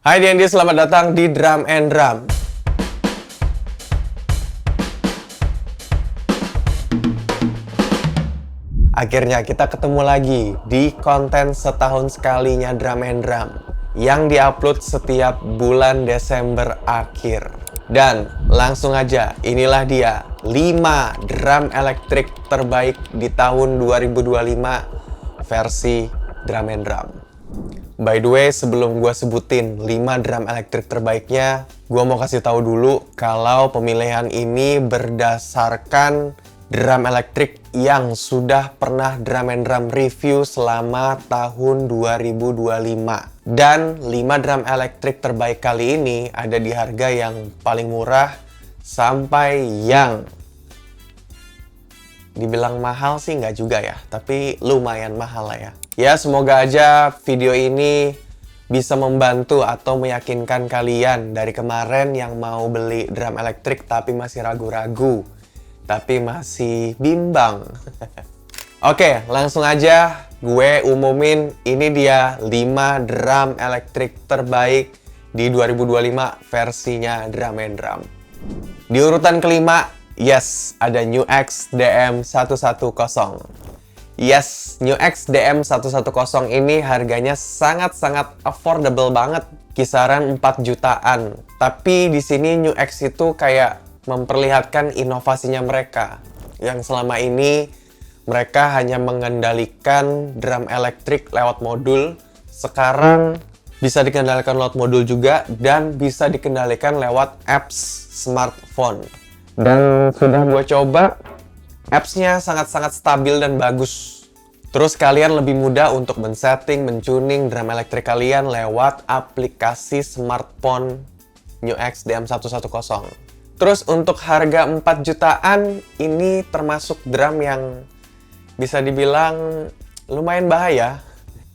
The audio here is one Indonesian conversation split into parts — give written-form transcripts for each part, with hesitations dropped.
Hai Dendi, selamat datang di Drum and Drum. Akhirnya kita ketemu lagi di konten setahun sekalinya Drum and Drum yang diupload setiap bulan Desember akhir. Dan langsung aja, inilah dia 5 drum elektrik terbaik di tahun 2025 versi Drum and Drum. By the way, sebelum gue sebutin 5 drum elektrik terbaiknya, gue mau kasih tahu dulu kalau pemilihan ini berdasarkan drum elektrik yang sudah pernah Drum and Drum review selama tahun 2025. Dan 5 drum elektrik terbaik kali ini ada di harga yang paling murah sampai yang dibilang mahal sih nggak juga ya, tapi lumayan mahal lah ya. Ya, semoga aja video ini bisa membantu atau meyakinkan kalian dari kemarin yang mau beli drum elektrik tapi masih ragu-ragu, tapi masih bimbang. Oke, langsung aja gue umumin ini dia 5 drum elektrik terbaik di 2025 versinya Drum and Drum. Di urutan kelima, yes, ada NUX DM110. Yes, NUX DM110 ini harganya sangat-sangat affordable banget, kisaran 4 jutaan. Tapi di sini NUX itu kayak memperlihatkan inovasinya mereka, yang selama ini mereka hanya mengendalikan drum elektrik lewat modul. Sekarang bisa dikendalikan lewat modul juga dan bisa dikendalikan lewat apps smartphone. Dan sudah gue coba, apps-nya sangat-sangat stabil dan bagus. Terus kalian lebih mudah untuk men-setting, men-tuning drum elektrik kalian lewat aplikasi smartphone NUX DM110. Terus untuk harga 4 jutaan, ini termasuk drum yang bisa dibilang lumayan bahaya.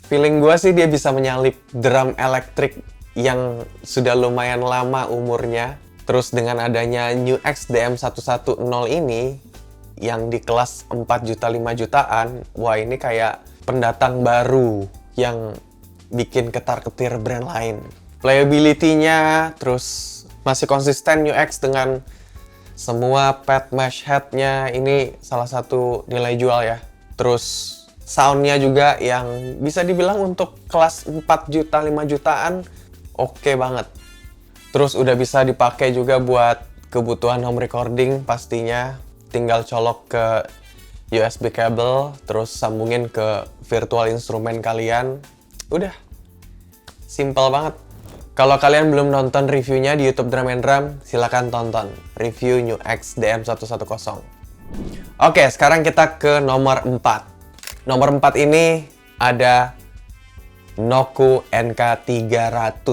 Feeling gue sih dia bisa menyalip drum elektrik yang sudah lumayan lama umurnya. Terus dengan adanya NUX DM110 ini, yang di kelas 4 juta 5 jutaan, wah ini kayak pendatang baru yang bikin ketar-ketir brand lain. Playability-nya, terus masih konsisten NUX dengan semua pad mesh head-nya, ini salah satu nilai jual ya. Terus sound-nya juga yang bisa dibilang untuk kelas 4 juta 5 jutaan, oke banget. Terus udah bisa dipakai juga buat kebutuhan home recording pastinya. Tinggal colok ke USB cable, terus sambungin ke virtual instrumen kalian. Udah, simple banget. Kalau kalian belum nonton reviewnya di YouTube Drum and Drum, silakan tonton review NUX DM110. Oke, sekarang kita ke nomor 4. Nomor 4 ini ada Noku NK300.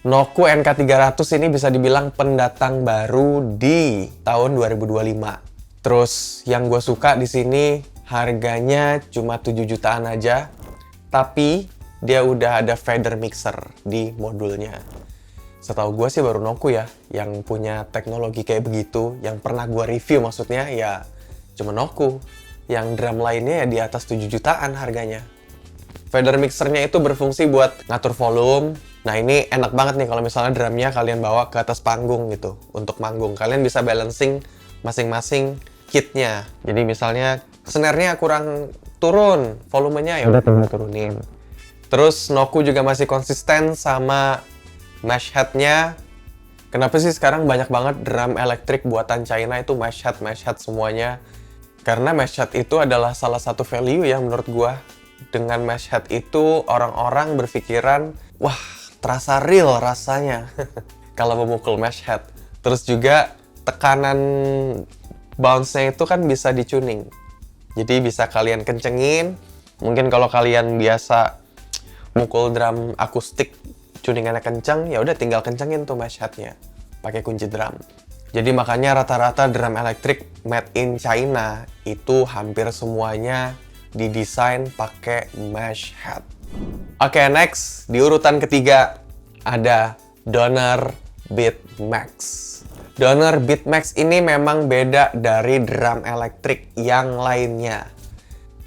Noku NK300 ini bisa dibilang pendatang baru di tahun 2025. Terus yang gue suka di sini harganya cuma 7 jutaan aja, tapi dia udah ada fader mixer di modulnya. Setahu gue sih baru Noku ya yang punya teknologi kayak begitu, yang pernah gue review maksudnya ya cuma Noku. Yang drum lainnya ya di atas 7 jutaan harganya. Fader mixernya itu berfungsi buat ngatur volume. Nah ini enak banget nih kalau misalnya drumnya kalian bawa ke atas panggung gitu. Untuk manggung, kalian bisa balancing masing-masing kitnya. Jadi misalnya snare-nya kurang turun volumenya, ya udah tinggal turunin. Terus Noku juga masih konsisten sama mesh head-nya. Kenapa sih sekarang banyak banget drum elektrik buatan China itu mesh head semuanya? Karena mesh head itu adalah salah satu value yang menurut gua. Dengan mesh head itu orang-orang berpikiran, wah terasa real rasanya kalau memukul mesh head. Terus juga tekanan bounce-nya itu kan bisa di-tuning. Jadi bisa kalian kencengin. Mungkin kalau kalian biasa mukul drum akustik, tuningannya kenceng, ya udah tinggal kencengin tuh mesh head-nya pakai kunci drum. Jadi makanya rata-rata drum elektrik made in China itu hampir semuanya didesain pakai mesh head. Oke, next di urutan ketiga ada Donner Beatmax. Donner Beatmax ini memang beda dari drum elektrik yang lainnya.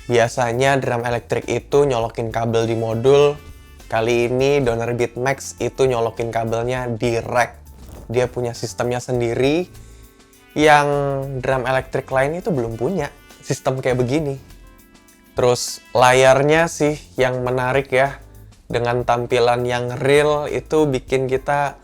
Biasanya drum elektrik itu nyolokin kabel di modul, Kali ini Donor Beat Max itu nyolokin kabelnya di rack. Dia punya sistemnya sendiri yang drum elektrik lain itu belum punya sistem kayak begini. Terus layarnya sih yang menarik ya. Dengan tampilan yang real itu bikin kita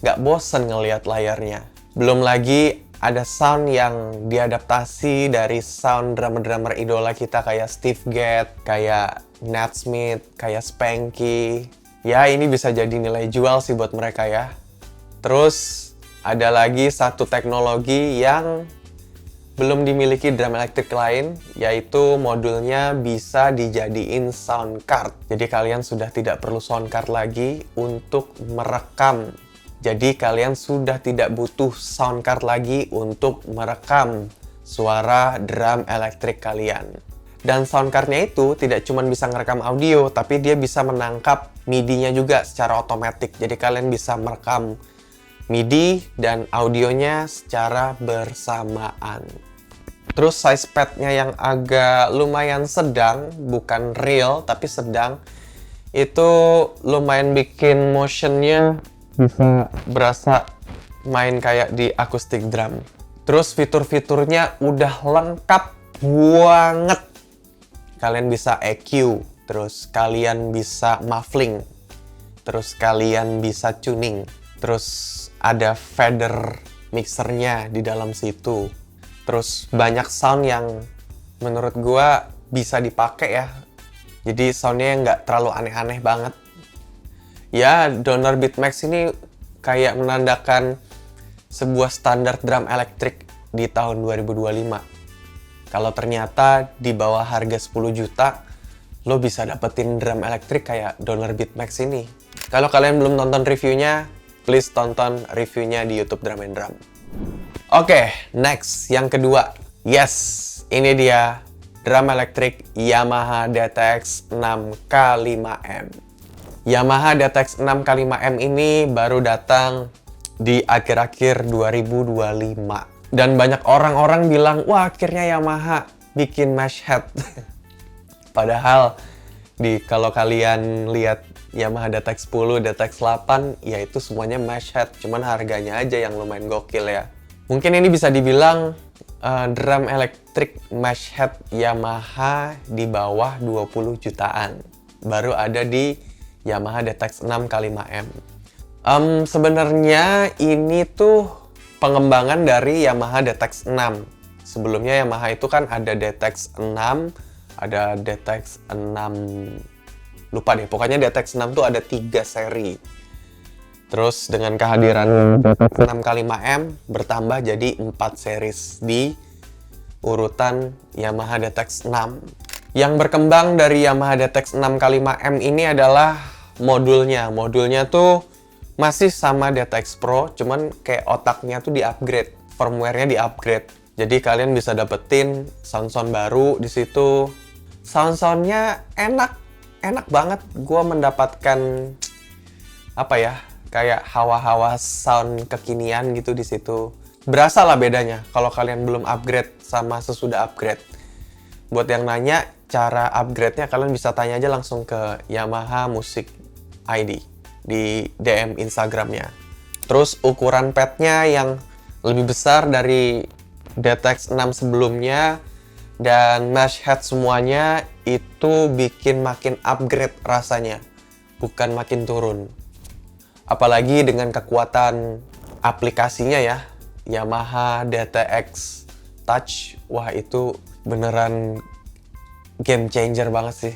nggak bosen ngelihat layarnya. Belum lagi ada sound yang diadaptasi dari sound drummer-drummer idola kita kayak Steve Gadd, kayak Nat Smith, kayak Spanky. Ya, ini bisa jadi nilai jual sih buat mereka ya. Terus, ada lagi satu teknologi yang belum dimiliki drum elektrik lain, yaitu modulnya bisa dijadiin sound card. Jadi kalian sudah tidak perlu sound card lagi untuk merekam. Jadi kalian sudah tidak butuh sound card lagi untuk merekam suara drum elektrik kalian. Dan sound card-nya itu tidak cuma bisa ngerekam audio, tapi dia bisa menangkap MIDI-nya juga secara otomatis. Jadi kalian bisa merekam MIDI dan audionya secara bersamaan. Terus size pad-nya yang agak lumayan sedang, bukan real tapi sedang, itu lumayan bikin motion-nya bisa berasa main kayak di acoustic drum. Terus fitur-fiturnya udah lengkap banget. Kalian bisa EQ, terus kalian bisa muffling, terus kalian bisa tuning, terus ada fader mixernya di dalam situ. Terus banyak sound yang menurut gua bisa dipakai ya. Jadi soundnya nggak terlalu aneh-aneh banget. Ya, Donor Beat Max ini kayak menandakan sebuah standar drum elektrik di tahun 2025. Kalau ternyata di bawah harga 10 juta, lo bisa dapetin drum elektrik kayak Donor Beat Max ini. Kalau kalian belum nonton reviewnya, please tonton reviewnya di YouTube Drum and Drum. Oke, next, yang kedua. Yes, ini dia drum elektrik Yamaha DTX 6K5M. Yamaha DTX 6K5M ini baru datang di akhir-akhir 2025. Dan banyak orang-orang bilang, wah akhirnya Yamaha bikin mesh head. Padahal, kalau kalian lihat Yamaha DTX 10, DTX 8, ya itu semuanya mesh head. Cuman harganya aja yang lumayan gokil ya. Mungkin ini bisa dibilang drum elektrik mesh head Yamaha di bawah 20 jutaan. Baru ada di Yamaha DTX 6K5M. Sebenarnya ini tuh pengembangan dari Yamaha DTX 6. Sebelumnya Yamaha itu kan ada DTX 6, ada DTX 6, lupa deh, pokoknya DTX 6 tuh ada 3 seri. Terus dengan kehadiran DTX 6K5M bertambah jadi 4 series di urutan Yamaha DTX 6. Yang berkembang dari Yamaha DTX 6K5M ini adalah modulnya. Modulnya tuh masih sama DTX Pro, cuman kayak otaknya tuh di-upgrade, firmware-nya di-upgrade. Jadi kalian bisa dapetin sound-sound baru di situ. Sound-soundnya enak banget. Gua mendapatkan apa ya? Kayak hawa-hawa sound kekinian gitu di situ. Berasa lah bedanya kalau kalian belum upgrade sama sesudah upgrade. Buat yang nanya cara upgrade-nya, kalian bisa tanya aja langsung ke Yamaha Music ID di DM Instagramnya. Terus ukuran padnya yang lebih besar dari DTX 6 sebelumnya dan mesh head semuanya itu bikin makin upgrade rasanya, bukan makin turun. Apalagi dengan kekuatan aplikasinya ya, Yamaha DTX Touch, wah itu beneran game changer banget sih.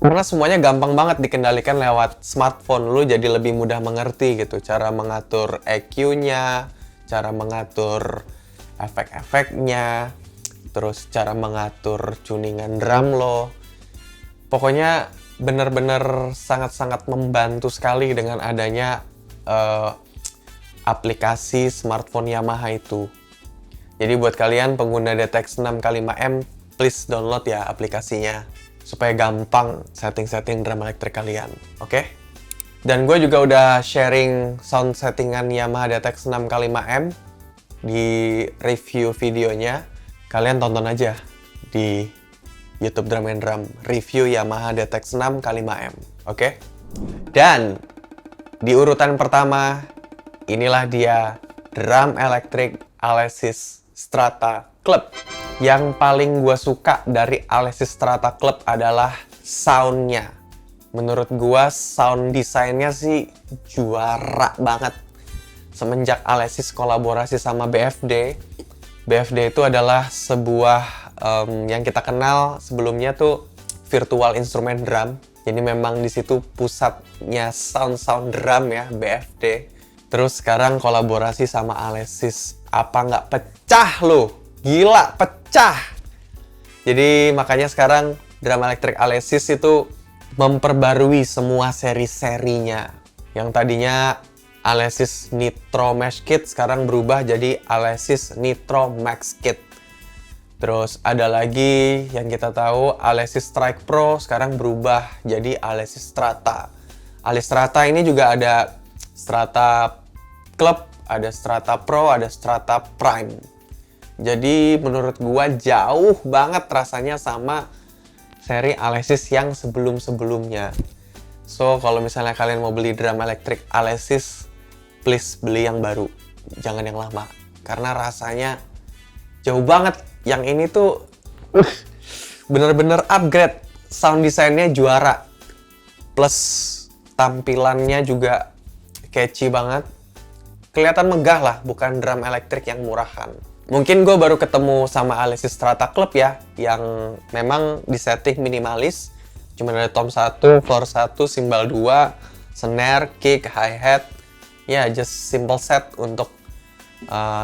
Karena semuanya gampang banget dikendalikan lewat smartphone, lu jadi lebih mudah mengerti gitu. Cara mengatur EQ-nya, cara mengatur efek-efeknya, terus cara mengatur tuningan drum lo. Pokoknya bener-bener sangat-sangat membantu sekali dengan adanya aplikasi smartphone Yamaha itu. Jadi buat kalian pengguna DTX 6K5M, please download ya aplikasinya, supaya gampang setting-setting drum elektrik kalian, oke? Dan gue juga udah sharing sound settingan Yamaha DTX 6K5M di review videonya. Kalian tonton aja di YouTube Drum and Drum review Yamaha DTX 6K5M, oke? Dan di urutan pertama, inilah dia drum elektrik Alesis Strata Club. Yang paling gue suka dari Alesis Strata Club adalah sound-nya. Menurut gue sound desainnya sih juara banget. Semenjak Alesis kolaborasi sama BFD, BFD itu adalah sebuah yang kita kenal sebelumnya tuh virtual instrument drum. Jadi memang di situ pusatnya sound drum ya, BFD. Terus sekarang kolaborasi sama Alesis. Apa nggak pecah loh? Gila, pecah! Jadi makanya sekarang drum elektrik Alesis itu memperbarui semua seri-serinya. Yang tadinya Alesis Nitro Mesh Kit sekarang berubah jadi Alesis Nitro Max Kit. Terus ada lagi yang kita tahu Alesis Strike Pro sekarang berubah jadi Alesis Strata. Alesis Strata ini juga ada Strata Club, ada Strata Pro, ada Strata Prime. Jadi menurut gua jauh banget rasanya sama seri Alesis yang sebelum-sebelumnya. So kalau misalnya kalian mau beli drum elektrik Alesis, please beli yang baru, jangan yang lama. Karena rasanya jauh banget. Yang ini tuh bener-bener upgrade. Sound desainnya juara. Plus tampilannya juga catchy banget. Kelihatan megah lah, bukan drum elektrik yang murahan. Mungkin gue baru ketemu sama Alesis Strata Club ya, yang memang disetting minimalis. Cuma ada tom 1, floor 1, cymbal 2, snare, kick, hi-hat. Ya, just simple set untuk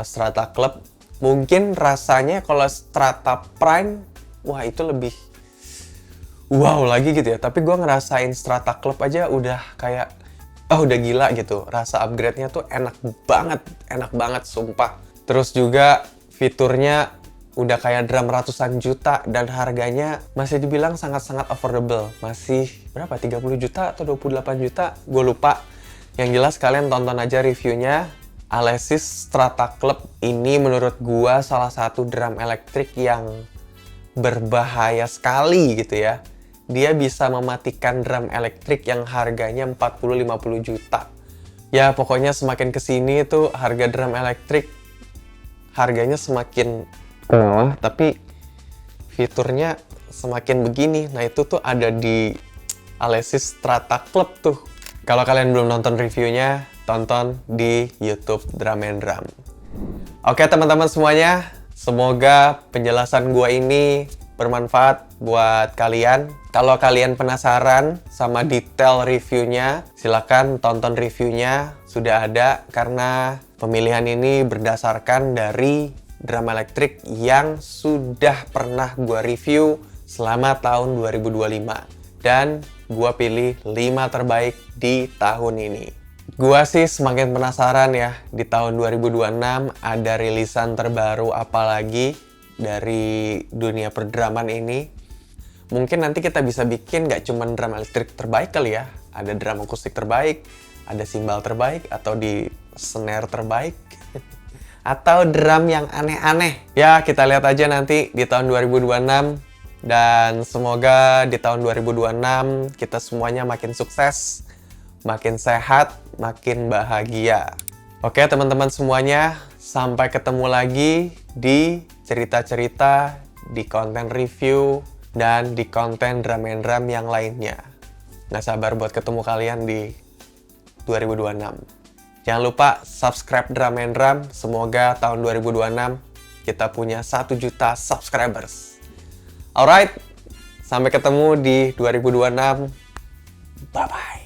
Strata Club. Mungkin rasanya kalau Strata Prime, wah itu lebih wow lagi gitu ya. Tapi gue ngerasain Strata Club aja udah kayak, udah gila gitu. Rasa upgrade-nya tuh enak banget sumpah. Terus juga fiturnya udah kayak drum ratusan juta dan harganya masih dibilang sangat-sangat affordable. Masih berapa? 30 juta atau 28 juta? Gue lupa. Yang jelas kalian tonton aja reviewnya. Alesis Strata Club ini menurut gua salah satu drum elektrik yang berbahaya sekali gitu ya. Dia bisa mematikan drum elektrik yang harganya 40-50 juta. Ya pokoknya semakin kesini tuh harga drum elektrik harganya semakin bawah, tapi fiturnya semakin begini. Nah itu tuh ada di Alesis Strata Club tuh. Kalau kalian belum nonton reviewnya, tonton di YouTube Drum and Drum. Oke teman-teman semuanya, semoga penjelasan gua ini bermanfaat buat kalian. Kalau kalian penasaran sama detail reviewnya, silakan tonton reviewnya, sudah ada. Karena pemilihan ini berdasarkan dari drum elektrik yang sudah pernah gua review selama tahun 2025. Dan gua pilih 5 terbaik di tahun ini. Gua sih semakin penasaran ya, di tahun 2026 ada rilisan terbaru apa lagi dari dunia perdraman ini. Mungkin nanti kita bisa bikin gak cuma drum elektrik terbaik kali ya. Ada drum akustik terbaik, ada cymbal terbaik, atau di snare terbaik. Atau drum yang aneh-aneh. Ya kita lihat aja nanti di tahun 2026. Dan semoga di tahun 2026 kita semuanya makin sukses, makin sehat, makin bahagia. Oke teman-teman semuanya, sampai ketemu lagi di cerita-cerita, di konten review, dan di konten drum and drum yang lainnya. Nggak sabar buat ketemu kalian di 2026. Jangan lupa subscribe Drum and Drum, semoga tahun 2026 kita punya 1 juta subscribers. Alright, sampai ketemu di 2026. Bye-bye.